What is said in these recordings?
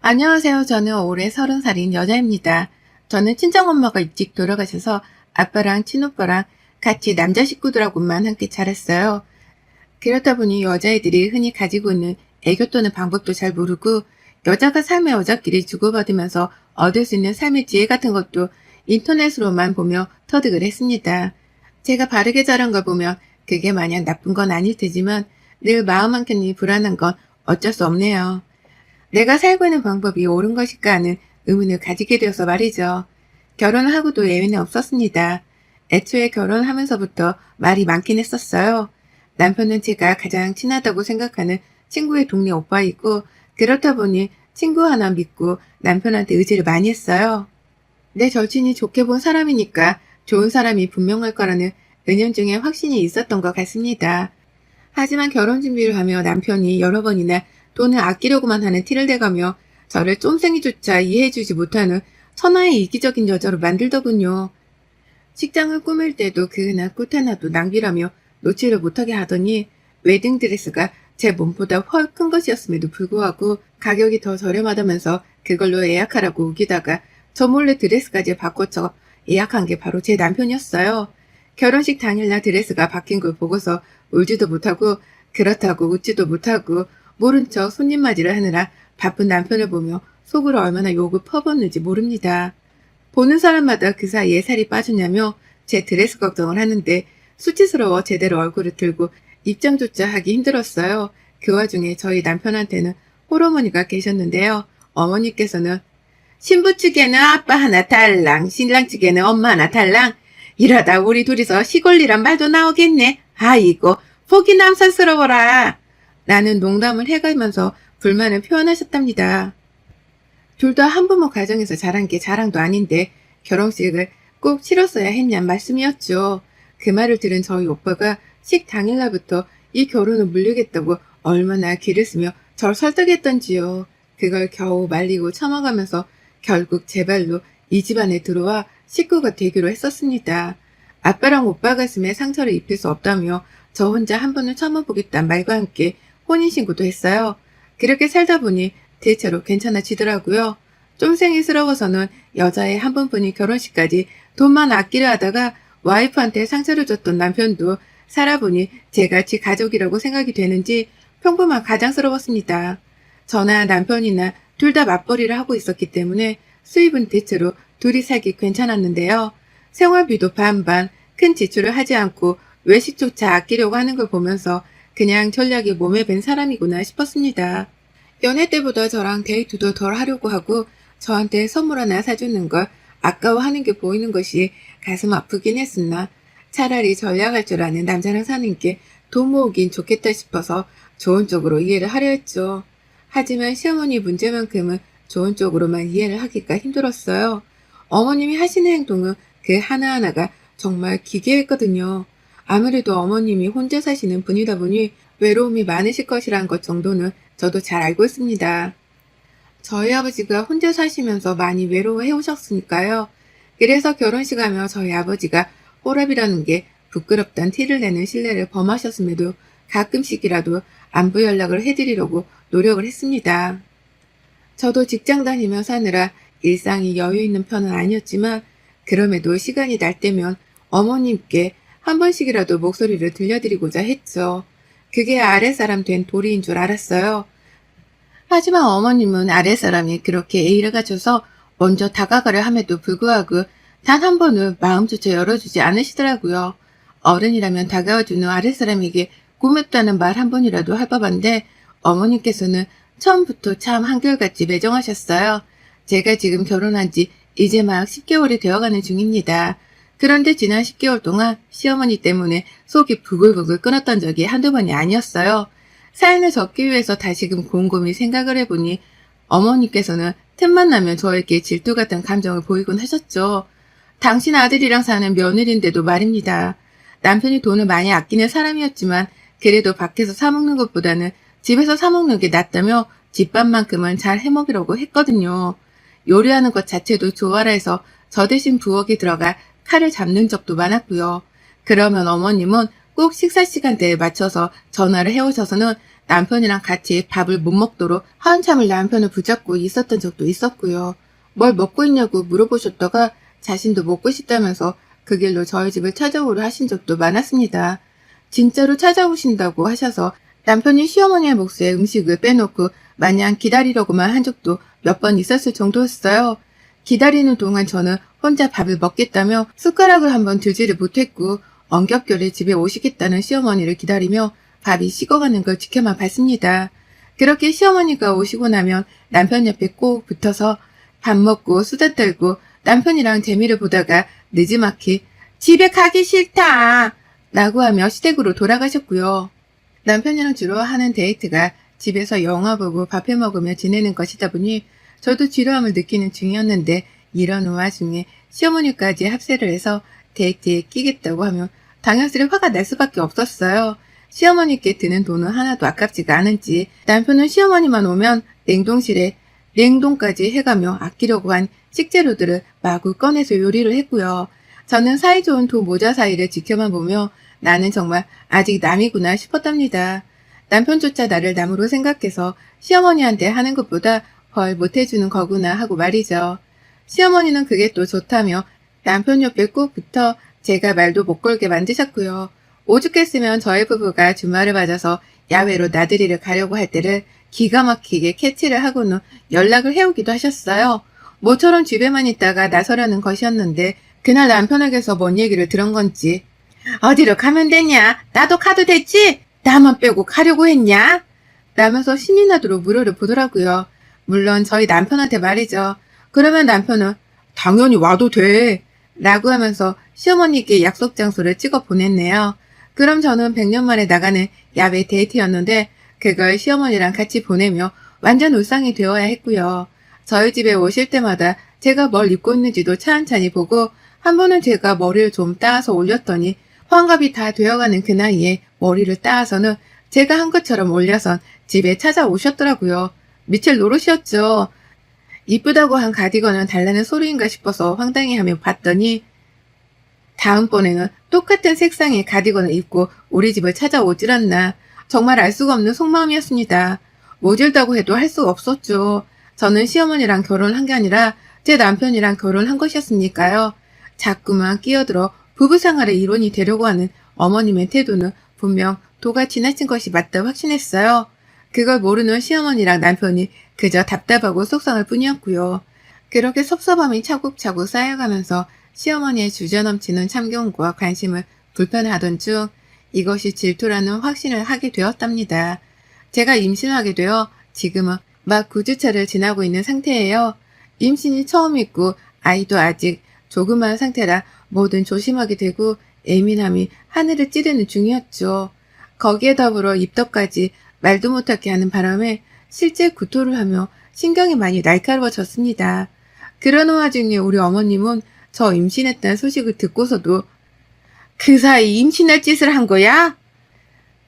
안녕하세요. 저는 올해 30살인 여자입니다. 저는 친정엄마가 일찍 돌아가셔서 아빠랑 친오빠랑 같이 남자 식구들하고만 함께 자랐어요. 그렇다 보니 여자애들이 흔히 가지고 있는 애교 떠는 방법도 잘 모르고 여자가 삶의 어작기를 주고받으면서 얻을 수 있는 삶의 지혜 같은 것도 인터넷으로만 보며 터득을 했습니다. 제가 바르게 자란 걸 보면 그게 마냥 나쁜 건 아닐 테지만 늘 마음 한켠이 불안한 건 어쩔 수 없네요. 내가 살고 있는 방법이 옳은 것일까 하는 의문을 가지게 되어서 말이죠. 결혼을 하고도 예외는 없었습니다. 애초에 결혼하면서부터 말이 많긴 했었어요. 남편은 제가 가장 친하다고 생각하는 친구의 동네 오빠이고, 그렇다 보니 친구 하나 믿고 남편한테 의지를 많이 했어요. 내 절친이 좋게 본 사람이니까 좋은 사람이 분명할 거라는 은연중에 확신이 있었던 것 같습니다. 하지만 결혼 준비를 하며 남편이 여러 번이나 돈을 아끼려고만 하는 티를 내가며 저를 쫌생이조차 이해해주지 못하는 천하의 이기적인 여자로 만들더군요. 식장을 꾸밀 때도 그날 꽃 하나도 낭비라며 놓지를 못하게 하더니 웨딩드레스가 제 몸보다 훨 큰 것이었음에도 불구하고 가격이 더 저렴하다면서 그걸로 예약하라고 우기다가 저 몰래 드레스까지 바꿔쳐 예약한 게 바로 제 남편이었어요. 결혼식 당일날 드레스가 바뀐 걸 보고서 울지도 못하고 그렇다고 웃지도 못하고 모른 척 손님 맞이를 하느라 바쁜 남편을 보며 속으로 얼마나 욕을 퍼붓는지 모릅니다. 보는 사람마다 그 사이에 살이 빠졌냐며 제 드레스 걱정을 하는데 수치스러워 제대로 얼굴을 들고 입장조차 하기 힘들었어요. 그 와중에 저희 남편한테는 홀어머니가 계셨는데요. 어머니께서는 신부 측에는 아빠 하나 달랑, 신랑 측에는 엄마 하나 달랑. 이러다 우리 둘이서 시골리란 말도 나오겠네. 아이고, 보기 남산스러워라. 라는 농담을 해가면서 불만을 표현하셨답니다. 둘 다 한부모 가정에서 자란 게 자랑도 아닌데 결혼식을 꼭 치렀어야 했냔 말씀이었죠. 그 말을 들은 저희 오빠가 식 당일날부터 이 결혼을 물리겠다고 얼마나 기를 쓰며 절 설득했던지요. 그걸 겨우 말리고 참아가면서 결국 제 발로 이 집안에 들어와 식구가 되기로 했었습니다. 아빠랑 오빠 가슴에 상처를 입힐 수 없다며 저 혼자 한 번은 참아보겠다는 말과 함께 혼인신고도 했어요. 그렇게 살다 보니 대체로 괜찮아지더라고요. 쫌생이스러워서는 여자의 한 번뿐인 결혼식까지 돈만 아끼려 하다가 와이프한테 상처를 줬던 남편도 살아보니 제같이 가족이라고 생각이 되는지 평범한 가장스러웠습니다. 저나 남편이나 둘 다 맞벌이를 하고 있었기 때문에 수입은 대체로 둘이 살기 괜찮았는데요. 생활비도 반반, 큰 지출을 하지 않고 외식조차 아끼려고 하는 걸 보면서 그냥 전략이 몸에 밴 사람이구나 싶었습니다. 연애 때보다 저랑 데이트도 덜 하려고 하고 저한테 선물 하나 사주는 걸 아까워하는 게 보이는 것이 가슴 아프긴 했으나 차라리 전략할 줄 아는 남자랑 사는 게 돈 모으긴 좋겠다 싶어서 좋은 쪽으로 이해를 하려 했죠. 하지만 시어머니 문제만큼은 좋은 쪽으로만 이해를 하기가 힘들었어요. 어머님이 하시는 행동은 그 하나하나가 정말 기괴했거든요. 아무래도 어머님이 혼자 사시는 분이다 보니 외로움이 많으실 것이란 것 정도는 저도 잘 알고 있습니다. 저희 아버지가 혼자 사시면서 많이 외로워해 오셨으니까요. 그래서 결혼식 하며 저희 아버지가 호랍이라는 게 부끄럽단 티를 내는 신뢰를 범하셨음에도 가끔씩이라도 안부 연락을 해드리려고 노력을 했습니다. 저도 직장 다니며 사느라 일상이 여유 있는 편은 아니었지만 그럼에도 시간이 날 때면 어머님께 한 번씩이라도 목소리를 들려드리고자 했죠. 그게 아랫사람 된 도리인 줄 알았어요. 하지만 어머님은 아랫사람이 그렇게 예의를 갖춰서 먼저 다가가려 함에도 불구하고 단 한 번은 마음조차 열어주지 않으시더라고요. 어른이라면 다가와주는 아랫사람에게 고맙다는 말 한 번이라도 할 법한데 어머님께서는 처음부터 참 한결같이 매정하셨어요. 제가 지금 결혼한 지 이제 막 10개월이 되어가는 중입니다. 그런데 지난 10개월 동안 시어머니 때문에 속이 부글부글 끓었던 적이 한두 번이 아니었어요. 사연을 적기 위해서 다시금 곰곰이 생각을 해보니 어머니께서는 틈만 나면 저에게 질투 같은 감정을 보이곤 하셨죠. 당신 아들이랑 사는 며느리인데도 말입니다. 남편이 돈을 많이 아끼는 사람이었지만 그래도 밖에서 사먹는 것보다는 집에서 사먹는 게 낫다며 집밥만큼은 잘 해먹으려고 했거든요. 요리하는 것 자체도 좋아라 해서 저 대신 부엌에 들어가 칼을 잡는 적도 많았고요. 그러면 어머님은 꼭 식사 시간대에 맞춰서 전화를 해오셔서는 남편이랑 같이 밥을 못 먹도록 한참을 남편을 붙잡고 있었던 적도 있었고요. 뭘 먹고 있냐고 물어보셨다가 자신도 먹고 싶다면서 그 길로 저희 집을 찾아오려 하신 적도 많았습니다. 진짜로 찾아오신다고 하셔서 남편이 시어머니의 몫에 음식을 빼놓고 마냥 기다리려고만 한 적도 몇 번 있었을 정도였어요. 기다리는 동안 저는 혼자 밥을 먹겠다며 숟가락을 한번 들지를 못했고 엄격결에 집에 오시겠다는 시어머니를 기다리며 밥이 식어가는 걸 지켜만 봤습니다. 그렇게 시어머니가 오시고 나면 남편 옆에 꼭 붙어서 밥 먹고 수다 떨고 남편이랑 재미를 보다가 느지막이 집에 가기 싫다 라고 하며 시댁으로 돌아가셨고요. 남편이랑 주로 하는 데이트가 집에서 영화 보고 밥해 먹으며 지내는 것이다 보니 저도 지루함을 느끼는 중이었는데 이런 와중에 시어머니까지 합세를 해서 데이트에 끼겠다고 하면 당연스레 화가 날 수밖에 없었어요. 시어머니께 드는 돈은 하나도 아깝지가 않은지 남편은 시어머니만 오면 냉동실에 냉동까지 해가며 아끼려고 한 식재료들을 마구 꺼내서 요리를 했고요. 저는 사이좋은 두 모자 사이를 지켜만 보며 나는 정말 아직 남이구나 싶었답니다. 남편조차 나를 남으로 생각해서 시어머니한테 하는 것보다 헐 못해주는 거구나 하고 말이죠. 시어머니는 그게 또 좋다며 남편 옆에 꼭 붙어 제가 말도 못 걸게 만드셨고요. 오죽했으면 저희 부부가 주말을 맞아서 야외로 나들이를 가려고 할 때를 기가 막히게 캐치를 하고는 연락을 해오기도 하셨어요. 모처럼 집에만 있다가 나서려는 것이었는데 그날 남편에게서 뭔 얘기를 들은 건지 어디로 가면 되냐? 나도 가도 됐지? 나만 빼고 가려고 했냐? 라면서 신이 나도록 물어를 보더라고요. 물론 저희 남편한테 말이죠. 그러면 남편은 당연히 와도 돼 라고 하면서 시어머니께 약속 장소를 찍어 보냈네요. 그럼 저는 100년 만에 나가는 야외 데이트였는데 그걸 시어머니랑 같이 보내며 완전 울상이 되어야 했고요. 저희 집에 오실 때마다 제가 뭘 입고 있는지도 찬찬히 보고 한 번은 제가 머리를 좀 따서 올렸더니 환갑이 다 되어가는 그 나이에 머리를 따서는 제가 한 것처럼 올려선 집에 찾아오셨더라고요. 미칠 노릇이었죠. 이쁘다고 한 가디건은 달라는 소리인가 싶어서 황당해하며 봤더니 다음번에는 똑같은 색상의 가디건을 입고 우리 집을 찾아오질 않나. 정말 알 수가 없는 속마음이었습니다. 모질다고 해도 할 수가 없었죠. 저는 시어머니랑 결혼한 게 아니라 제 남편이랑 결혼한 것이었으니까요. 자꾸만 끼어들어 부부생활의 일원이 되려고 하는 어머님의 태도는 분명 도가 지나친 것이 맞다 확신했어요. 그걸 모르는 시어머니랑 남편이 그저 답답하고 속상할 뿐이었고요. 그렇게 섭섭함이 차곡차곡 쌓여가면서 시어머니의 주저넘치는 참견과 관심을 불편하던 중 이것이 질투라는 확신을 하게 되었답니다. 제가 임신하게 되어 지금은 막 9주차를 지나고 있는 상태예요. 임신이 처음이고 아이도 아직 조그마한 상태라 뭐든 조심하게 되고 예민함이 하늘을 찌르는 중이었죠. 거기에 더불어 입덧까지 말도 못하게 하는 바람에 실제 구토를 하며 신경이 많이 날카로워졌습니다. 그러는 와중에 우리 어머님은 저 임신했다는 소식을 듣고서도 그 사이 임신할 짓을 한 거야?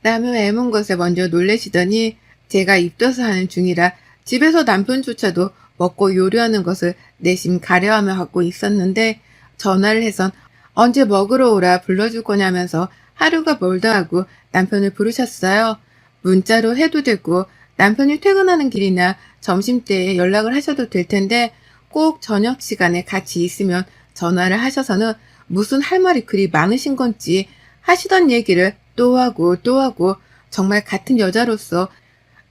라며 애문 것에 먼저 놀라시더니 제가 입덧을 하는 중이라 집에서 남편조차도 먹고 요리하는 것을 내심 가려하며 하고 있었는데 전화를 해선 언제 먹으러 오라 불러줄 거냐면서 하루가 멀다 하고 남편을 부르셨어요. 문자로 해도 되고 남편이 퇴근하는 길이나 점심때에 연락을 하셔도 될 텐데 꼭 저녁 시간에 같이 있으면 전화를 하셔서는 무슨 할 말이 그리 많으신 건지 하시던 얘기를 또 하고 또 하고 정말 같은 여자로서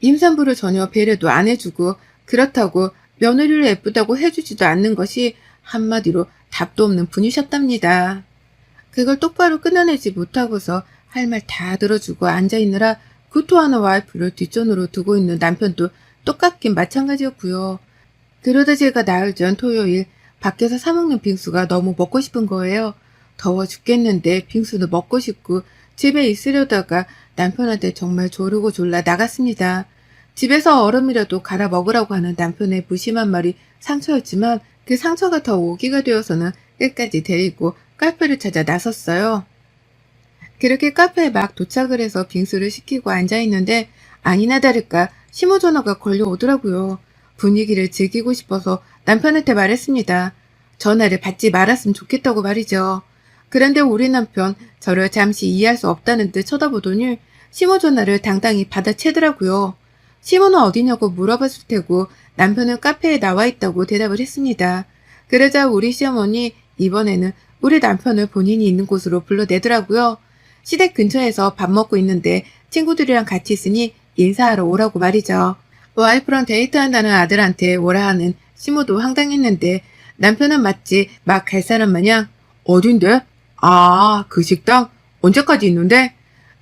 임산부를 전혀 배려도 안 해주고 그렇다고 며느리를 예쁘다고 해주지도 않는 것이 한마디로 답도 없는 분이셨답니다. 그걸 똑바로 끊어내지 못하고서 할 말 다 들어주고 앉아있느라 구토하는 와이프를 뒷전으로 두고 있는 남편도 똑같긴 마찬가지였고요. 그러다 제가 나흘 전 토요일 밖에서 사먹는 빙수가 너무 먹고 싶은 거예요. 더워 죽겠는데 빙수도 먹고 싶고 집에 있으려다가 남편한테 정말 조르고 졸라 나갔습니다. 집에서 얼음이라도 갈아 먹으라고 하는 남편의 무심한 말이 상처였지만 그 상처가 더 오기가 되어서는 끝까지 데리고 카페를 찾아 나섰어요. 그렇게 카페에 막 도착을 해서 빙수를 시키고 앉아있는데 아니나 다를까 심호전화가 걸려오더라고요. 분위기를 즐기고 싶어서 남편한테 말했습니다. 전화를 받지 말았으면 좋겠다고 말이죠. 그런데 우리 남편 저를 잠시 이해할 수 없다는 듯 쳐다보더니 시모 전화를 당당히 받아채더라고요. 시모는 어디냐고 물어봤을 테고 남편은 카페에 나와 있다고 대답을 했습니다. 그러자 우리 시어머니 이번에는 우리 남편을 본인이 있는 곳으로 불러내더라고요. 시댁 근처에서 밥 먹고 있는데 친구들이랑 같이 있으니 인사하러 오라고 말이죠. 와이프랑 데이트한다는 아들한테 오라 하는 시모도 황당했는데 남편은 마치 막 갈 사람 마냥 어딘데? 아, 그 식당? 언제까지 있는데?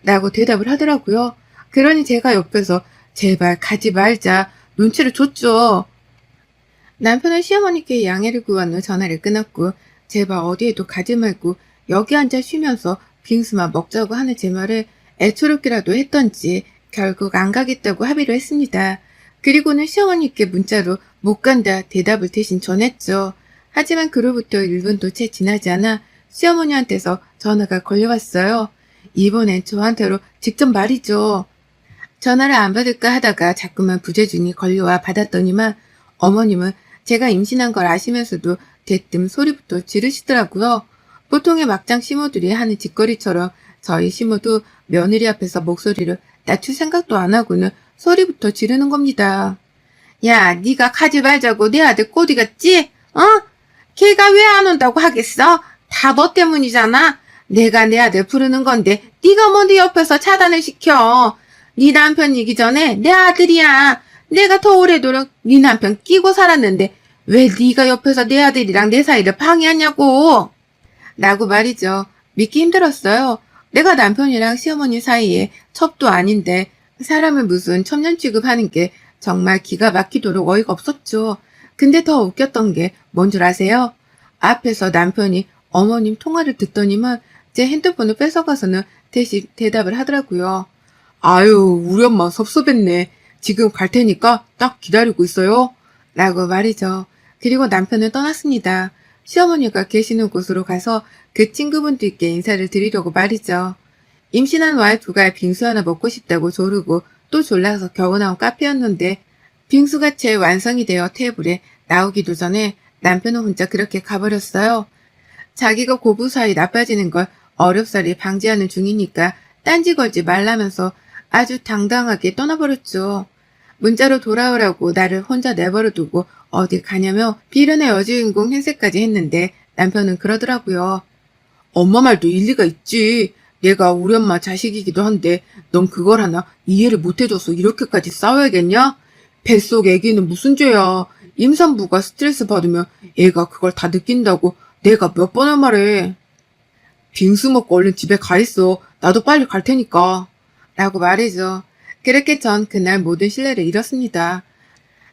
라고 대답을 하더라고요. 그러니 제가 옆에서 제발 가지 말자 눈치를 줬죠. 남편은 시어머니께 양해를 구한 후 전화를 끊었고 제발 어디에도 가지 말고 여기 앉아 쉬면서 빙수만 먹자고 하는 제 말을 애처롭게라도 했던지 결국 안 가겠다고 합의를 했습니다. 그리고는 시어머니께 문자로 못 간다 대답을 대신 전했죠. 하지만 그로부터 1분도 채 지나지 않아 시어머니한테서 전화가 걸려왔어요. 이번엔 저한테로 직접 말이죠. 전화를 안 받을까 하다가 자꾸만 부재중이 걸려와 받았더니만 어머님은 제가 임신한 걸 아시면서도 대뜸 소리부터 지르시더라고요. 보통의 막장 시모들이 하는 짓거리처럼 저희 시모도 며느리 앞에서 목소리를 낮출 생각도 안 하고는 소리부터 지르는 겁니다. 야, 네가 가지 말자고 내 아들 꼬디 갔지? 어? 걔가 왜 안 온다고 하겠어? 다 너 때문이잖아. 내가 내 아들 부르는 건데 네가 뭐 네 옆에서 차단을 시켜. 네 남편이기 전에 내 아들이야. 내가 더 오래도록 네 남편 끼고 살았는데 왜 네가 옆에서 내 아들이랑 내 사이를 방해하냐고. 라고 말이죠. 믿기 힘들었어요. 내가 남편이랑 시어머니 사이에 첩도 아닌데 사람을 무슨 첩년 취급하는 게 정말 기가 막히도록 어이가 없었죠. 근데 더 웃겼던 게 뭔 줄 아세요? 앞에서 남편이 어머님 통화를 듣더니만 제 핸드폰을 뺏어가서는 대신 대답을 하더라고요. 아유, 우리 엄마 섭섭했네. 지금 갈 테니까 딱 기다리고 있어요. 라고 말이죠. 그리고 남편은 떠났습니다. 시어머니가 계시는 곳으로 가서 그 친구분들께 인사를 드리려고 말이죠. 임신한 와이프가 빙수 하나 먹고 싶다고 조르고 또 졸라서 겨우 나온 카페였는데 빙수가 채 완성이 되어 테이블에 나오기도 전에 남편은 혼자 그렇게 가버렸어요. 자기가 고부 사이 나빠지는 걸 어렵사리 방지하는 중이니까 딴지 걸지 말라면서 아주 당당하게 떠나버렸죠. 문자로 돌아오라고 나를 혼자 내버려두고 어디 가냐며 비련의 여주인공 행세까지 했는데 남편은 그러더라고요. 엄마 말도 일리가 있지. 얘가 우리 엄마 자식이기도 한데 넌 그걸 하나 이해를 못해줘서 이렇게까지 싸워야겠냐? 뱃속 애기는 무슨 죄야. 임산부가 스트레스 받으면 애가 그걸 다 느낀다고 내가 몇 번을 말해. 빙수 먹고 얼른 집에 가 있어. 나도 빨리 갈 테니까. 라고 말이죠. 그렇게 전 그날 모든 신뢰를 잃었습니다.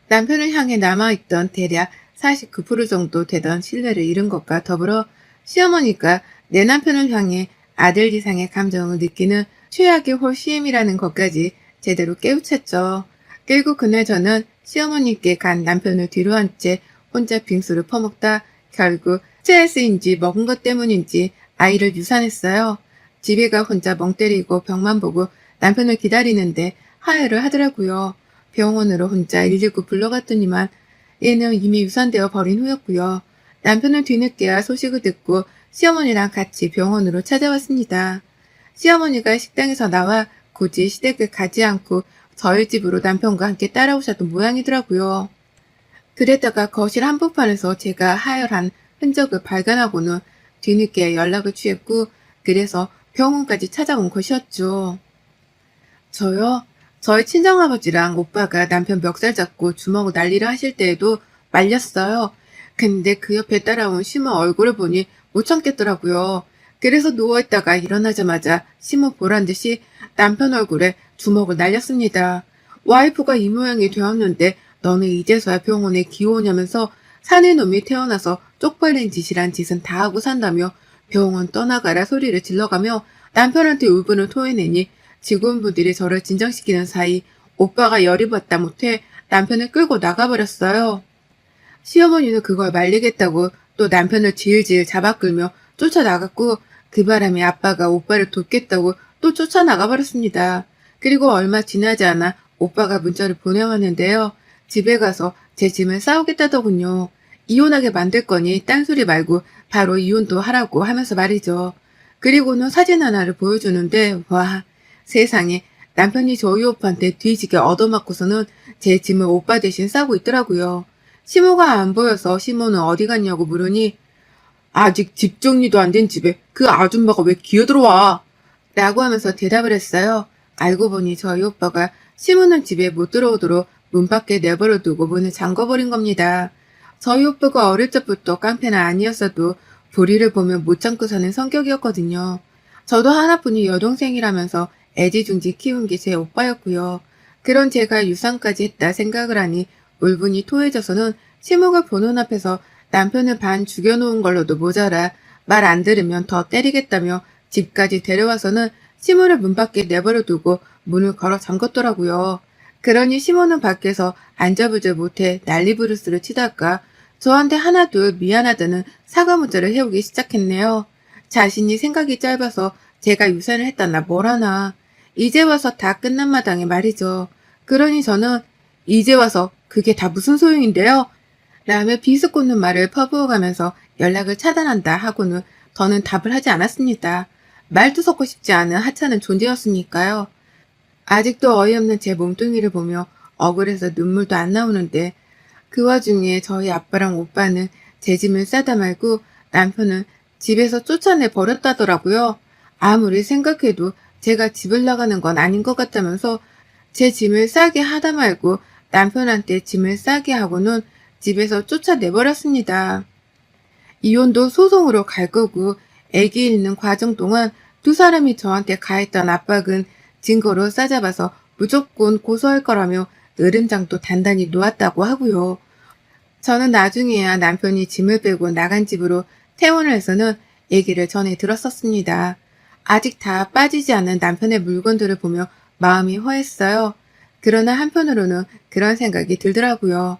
남편을 향해 남아있던 대략 49% 정도 되던 신뢰를 잃은 것과 더불어 시어머니가 내 남편을 향해 아들 이상의 감정을 느끼는 최악의 홀씨임이라는 것까지 제대로 깨우쳤죠. 결국 그날 저는 시어머니께 간 남편을 뒤로 한 채 혼자 빙수를 퍼먹다 결국 스트레스인지 먹은 것 때문인지 아이를 유산했어요. 집에 가 혼자 멍 때리고 벽만 보고 남편을 기다리는데 하혈을 하더라고요. 병원으로 혼자 119 불러갔더니만 얘는 이미 유산되어 버린 후였고요. 남편은 뒤늦게야 소식을 듣고 시어머니랑 같이 병원으로 찾아왔습니다. 시어머니가 식당에서 나와 굳이 시댁을 가지 않고 저희 집으로 남편과 함께 따라오셨던 모양이더라고요. 그랬다가 거실 한복판에서 제가 하혈한 흔적을 발견하고는 뒤늦게 연락을 취했고 그래서 병원까지 찾아온 것이었죠. 저요? 저희 친정아버지랑 오빠가 남편 멱살 잡고 주먹을 난리를 하실 때에도 말렸어요. 근데 그 옆에 따라온 시모 얼굴을 보니 못 참겠더라고요. 그래서 누워있다가 일어나자마자 시모 보란 듯이 남편 얼굴에 주먹을 날렸습니다. 와이프가 이 모양이 되었는데 너는 이제서야 병원에 기어오냐면서 사내 놈이 태어나서 쪽팔린 짓이란 짓은 다 하고 산다며 병원 떠나가라 소리를 질러가며 남편한테 울분을 토해내니 직원분들이 저를 진정시키는 사이 오빠가 열이 받다 못해 남편을 끌고 나가버렸어요. 시어머니는 그걸 말리겠다고 또 남편을 질질 잡아끌며 쫓아나갔고 그 바람에 아빠가 오빠를 돕겠다고 또 쫓아나가버렸습니다. 그리고 얼마 지나지 않아 오빠가 문자를 보내왔는데요. 집에 가서 제 짐을 싸우겠다더군요. 이혼하게 만들 거니 딴소리 말고 바로 이혼도 하라고 하면서 말이죠. 그리고는 사진 하나를 보여주는데 와, 세상에, 남편이 저희 오빠한테 뒤지게 얻어맞고서는 제 짐을 오빠 대신 싸고 있더라고요. 시모가 안 보여서 시모는 어디 갔냐고 물으니 아직 집 정리도 안 된 집에 그 아줌마가 왜 기어들어와? 라고 하면서 대답을 했어요. 알고 보니 저희 오빠가 시모는 집에 못 들어오도록 문 밖에 내버려 두고 문을 잠궈버린 겁니다. 저희 오빠가 어릴 적부터 깡패는 아니었어도 불의를 보면 못 참고 사는 성격이었거든요. 저도 하나뿐인 여동생이라면서 애지중지 키운 게 제 오빠였고요. 그런 제가 유산까지 했다 생각을 하니 울분이 토해져서는 시모가 보는 앞에서 남편을 반 죽여놓은 걸로도 모자라 말 안 들으면 더 때리겠다며 집까지 데려와서는 시모를 문 밖에 내버려 두고 문을 걸어 잠궜더라고요. 그러니 시모는 밖에서 앉아보질 못해 난리부르스를 치다가 저한테 하나둘 미안하다는 사과 문자를 해오기 시작했네요. 자신이 생각이 짧아서 제가 유산을 했다나 뭘하나. 이제 와서 다 끝난 마당에 말이죠. 그러니 저는 이제 와서 그게 다 무슨 소용인데요? 라며 비스꽂는 말을 퍼부어가면서 연락을 차단한다 하고는 더는 답을 하지 않았습니다. 말도 섞고 싶지 않은 하찮은 존재였으니까요. 아직도 어이없는 제 몸뚱이를 보며 억울해서 눈물도 안 나오는데 그 와중에 저희 아빠랑 오빠는 제 짐을 싸다 말고 남편은 집에서 쫓아내 버렸다더라고요. 아무리 생각해도 제가 집을 나가는 건 아닌 것 같다면서 제 짐을 싸게 하다 말고 남편한테 짐을 싸게 하고는 집에서 쫓아내버렸습니다. 이혼도 소송으로 갈 거고 아기 잃는 과정 동안 두 사람이 저한테 가했던 압박은 증거로 싸잡아서 무조건 고소할 거라며 으름장도 단단히 놓았다고 하고요. 저는 나중에야 남편이 짐을 빼고 나간 집으로 퇴원을 해서는 얘기를 전해 들었었습니다. 아직 다 빠지지 않은 남편의 물건들을 보며 마음이 허했어요. 그러나 한편으로는 그런 생각이 들더라고요.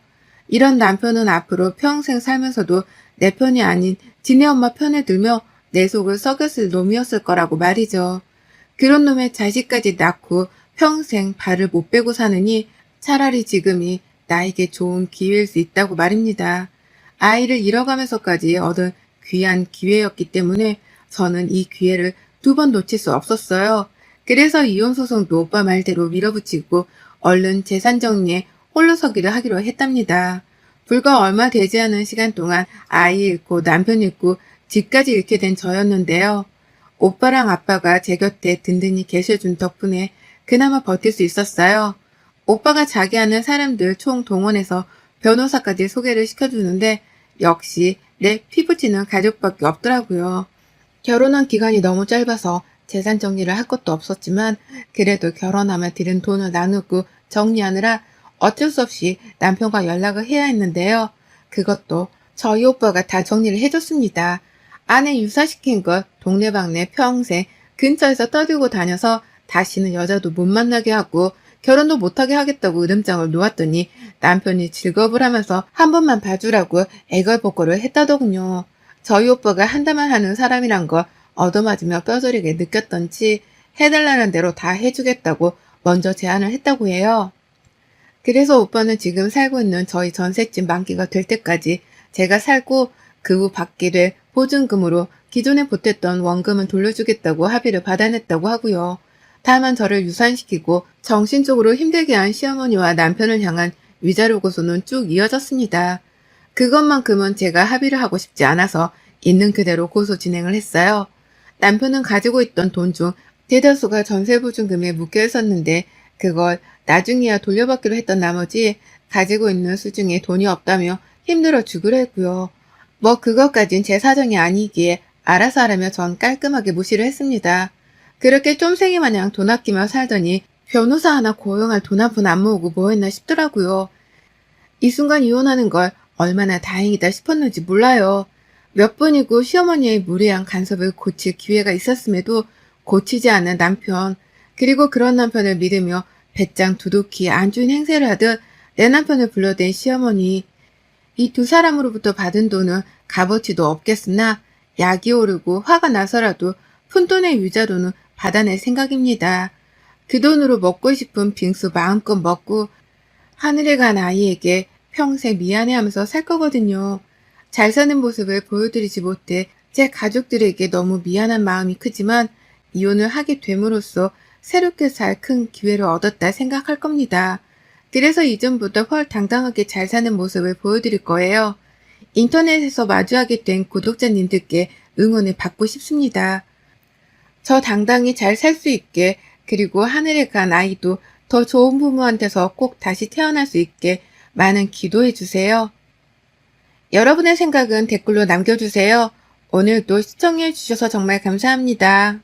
이런 남편은 앞으로 평생 살면서도 내 편이 아닌 지네 엄마 편에 들며 내 속을 썩였을 놈이었을 거라고 말이죠. 그런 놈의 자식까지 낳고 평생 발을 못 빼고 사느니 차라리 지금이 나에게 좋은 기회일 수 있다고 말입니다. 아이를 잃어가면서까지 얻은 귀한 기회였기 때문에 저는 이 기회를 2번 놓칠 수 없었어요. 그래서 이혼소송도 오빠 말대로 밀어붙이고 얼른 재산 정리에 홀로서기를 하기로 했답니다. 불과 얼마 되지 않은 시간 동안 아이 잃고 남편 잃고 집까지 잃게 된 저였는데요. 오빠랑 아빠가 제 곁에 든든히 계셔준 덕분에 그나마 버틸 수 있었어요. 오빠가 자기 아는 사람들 총 동원해서 변호사까지 소개를 시켜주는데 역시 내 피부치는 가족밖에 없더라고요. 결혼한 기간이 너무 짧아서 재산 정리를 할 것도 없었지만 그래도 결혼하면 들인 돈을 나누고 정리하느라 어쩔 수 없이 남편과 연락을 해야 했는데요. 그것도 저희 오빠가 다 정리를 해줬습니다. 아내 유사시킨 것 동네방네 평생 근처에서 떠들고 다녀서 다시는 여자도 못 만나게 하고 결혼도 못하게 하겠다고 으름장을 놓았더니 남편이 즐거움을 하면서 한 번만 봐주라고 애걸복걸을 했다더군요. 저희 오빠가 한다만 하는 사람이란 걸 얻어맞으며 뼈저리게 느꼈던지 해달라는 대로 다 해주겠다고 먼저 제안을 했다고 해요. 그래서 오빠는 지금 살고 있는 저희 전셋집 만기가 될 때까지 제가 살고 그 후 받게 될 보증금으로 기존에 보탰던 원금은 돌려주겠다고 합의를 받아냈다고 하고요. 다만 저를 유산시키고 정신적으로 힘들게 한 시어머니와 남편을 향한 위자료 고소는 쭉 이어졌습니다. 그것만큼은 제가 합의를 하고 싶지 않아서 있는 그대로 고소 진행을 했어요. 남편은 가지고 있던 돈 중 대다수가 전세보증금에 묶여 있었는데 그걸 나중에야 돌려받기로 했던 나머지 가지고 있는 수중에 돈이 없다며 힘들어 죽으려 했고요. 뭐 그것까진 제 사정이 아니기에 알아서 하라며 전 깔끔하게 무시를 했습니다. 그렇게 쫌생이 마냥 돈 아끼며 살더니 변호사 하나 고용할 돈 한 푼 안 모으고 뭐 했나 싶더라고요. 이 순간 이혼하는 걸 얼마나 다행이다 싶었는지 몰라요. 몇 번이고 시어머니의 무례한 간섭을 고칠 기회가 있었음에도 고치지 않는 남편, 그리고 그런 남편을 믿으며 배짱 두둑히 안주인 행세를 하듯 내 남편을 불러댄 시어머니. 이 두 사람으로부터 받은 돈은 값어치도 없겠으나 약이 오르고 화가 나서라도 푼돈의 위자료는 받아낼 생각입니다. 그 돈으로 먹고 싶은 빙수 마음껏 먹고 하늘에 간 아이에게 평생 미안해하면서 살 거거든요. 잘 사는 모습을 보여드리지 못해 제 가족들에게 너무 미안한 마음이 크지만 이혼을 하게 됨으로써 새롭게 살 큰 기회를 얻었다 생각할 겁니다. 그래서 이전보다 훨 당당하게 잘 사는 모습을 보여드릴 거예요. 인터넷에서 마주하게 된 구독자님들께 응원을 받고 싶습니다. 저 당당히 잘 살 수 있게, 그리고 하늘에 간 아이도 더 좋은 부모한테서 꼭 다시 태어날 수 있게 많은 기도해 주세요. 여러분의 생각은 댓글로 남겨주세요. 오늘도 시청해 주셔서 정말 감사합니다.